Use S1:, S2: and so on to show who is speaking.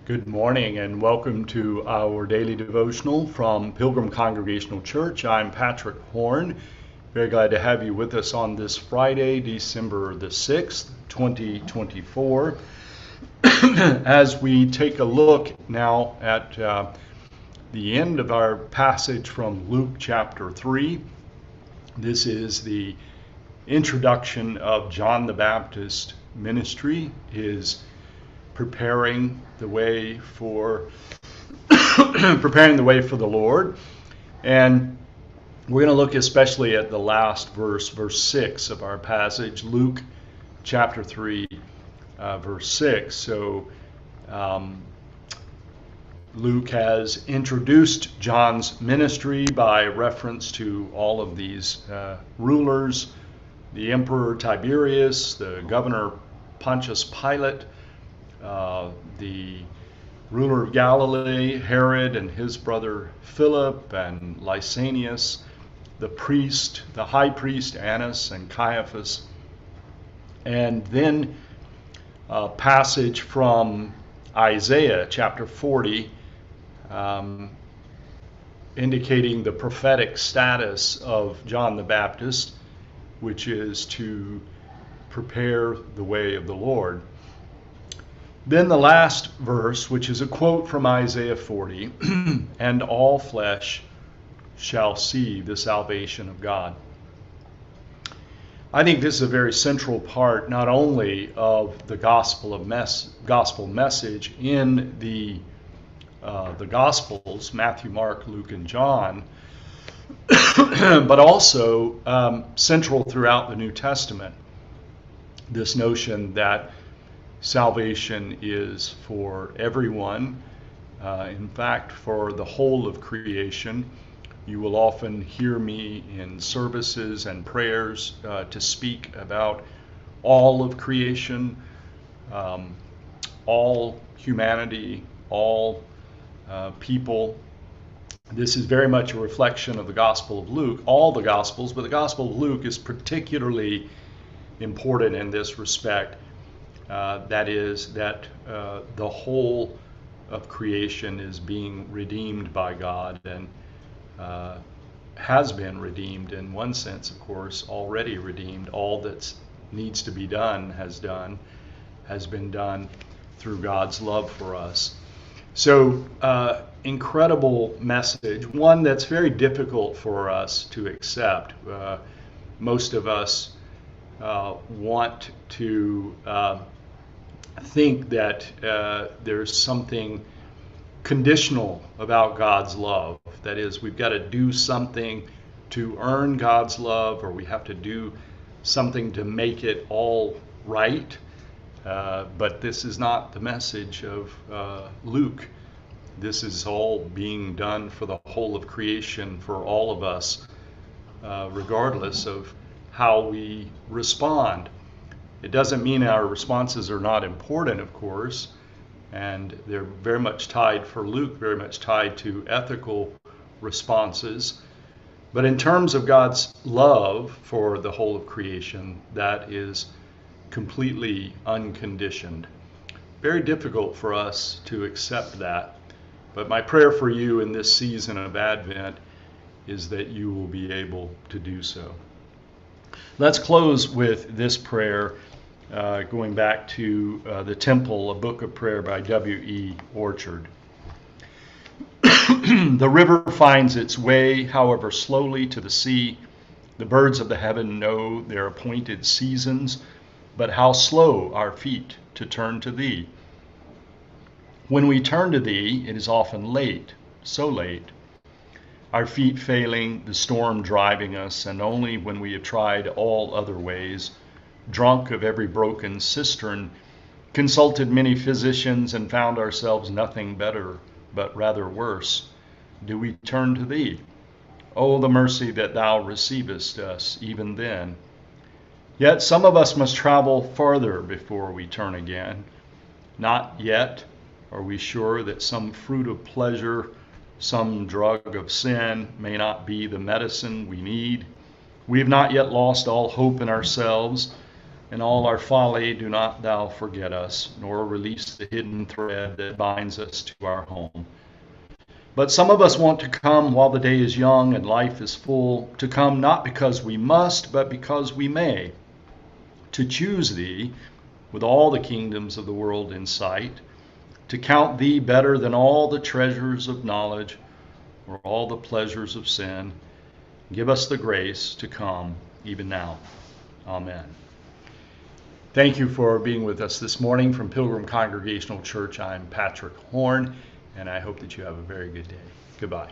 S1: Good morning and welcome to our daily devotional from Pilgrim Congregational Church. I'm Patrick Horn. Very glad to have you with us on this Friday, December the 6th, 2024. As we take a look now at the end of our passage from Luke chapter 3, this is the introduction of John the Baptist ministry, his preparing the way for the Lord. And we're going to look especially at the last verse 6 of our passage, Luke chapter 3, verse 6. So Luke has introduced John's ministry by reference to all of these rulers, the Emperor Tiberius, the governor Pontius Pilate, the ruler of Galilee, Herod and his brother Philip, and Lysanias, the high priest Annas and Caiaphas, and then a passage from Isaiah chapter 40, indicating the prophetic status of John the Baptist, which is to prepare the way of the Lord. Then the last verse, which is a quote from Isaiah 40, and all flesh shall see the salvation of God. I think this is a very central part not only of the gospel message in the Gospels, Matthew, Mark, Luke, and John, but also central throughout the New Testament. This notion that salvation is for everyone, in fact, for the whole of creation. You will often hear me in services and prayers to speak about all of creation, all humanity, all people. This is very much a reflection of the Gospel of Luke, all the Gospels, but the Gospel of Luke is particularly important in this respect. That is, that the whole of creation is being redeemed by God and has been redeemed in one sense, of course, already redeemed. All that needs to be done has been done through God's love for us. So, incredible message, one that's very difficult for us to accept. Most of us want to think that there's something conditional about God's love. That is, we've got to do something to earn God's love, or we have to do something to make it all right. But this is not the message of Luke. This is all being done for the whole of creation, for all of us, regardless of how we respond. It doesn't mean our responses are not important, of course, and they're very much tied, for Luke, very much tied to ethical responses. But in terms of God's love for the whole of creation, that is completely unconditioned. Very difficult for us to accept that. But my prayer for you in this season of Advent is that you will be able to do so. Let's close with this prayer, going back to the Temple, a book of prayer by W.E. Orchard. The river finds its way, however slowly, to the sea. The birds of the heaven know their appointed seasons, but how slow our feet to turn to thee. When we turn to thee, it is often late, so late. Our feet failing, the storm driving us, and only when we have tried all other ways, drunk of every broken cistern, consulted many physicians, and found ourselves nothing better, but rather worse, do we turn to thee. Oh, the mercy that thou receivest us even then. Yet some of us must travel farther before we turn again. Not yet are we sure that some fruit of pleasure, some drug of sin may not be the medicine we need. We have not yet lost all hope in ourselves. In all our folly, do not thou forget us, nor release the hidden thread that binds us to our home. But some of us want to come while the day is young and life is full, to come not because we must, but because we may, to choose thee with all the kingdoms of the world in sight, to count thee better than all the treasures of knowledge or all the pleasures of sin. Give us the grace to come even now. Amen. Thank you for being with us this morning from Pilgrim Congregational Church. I'm Patrick Horn, and I hope that you have a very good day. Goodbye.